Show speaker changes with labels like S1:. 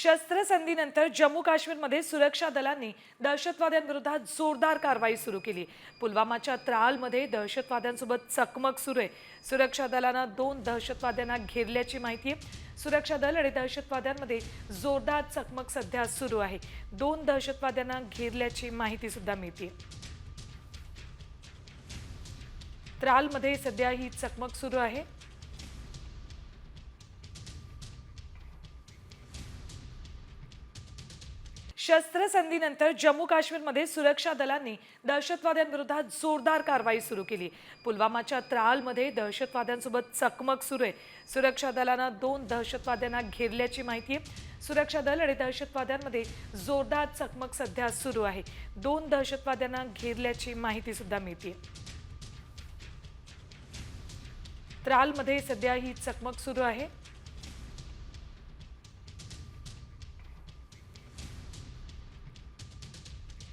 S1: शस्त्रसंधीनंतर जम्मू काश्मीरमध्ये सुरक्षा दलांनी दहशतवाद्यांविरोधात जोरदार कारवाई सुरू केली। पुलवामाच्या त्रालमध्ये दहशतवाद्यांसोबत चकमक सुरू आहे। सुरक्षा दलानं 2 दहशतवाद्यांना घेरल्याची माहिती आहे। सुरक्षा दल आणि दहशतवाद्यांमध्ये जोरदार चकमक सध्या सुरू आहे। 2 दहशतवाद्यांना घेरल्याची माहिती सुद्धा मिळते। त्रालमध्ये सध्या ही चकमक सुरू आहे। शस्त्रसंधीनंतर जम्मू काश्मीरमध्ये सुरक्षा दलांनी दहशतवाद्यांविरोधात जोरदार कारवाई सुरू केली। पुलवामाच्या त्रालमध्ये दहशतवाद्यांसोबत चकमक सुरू आहे। सुरक्षा दलानं 2 दहशतवाद्यांना घेरल्याची माहिती आहे। सुरक्षा दल आणि दहशतवाद्यांमध्ये जोरदार चकमक सध्या सुरू आहे। 2 दहशतवाद्यांना घेरल्याची माहिती सुद्धा मिळते। त्रालमध्ये सध्या ही चकमक सुरू आहे।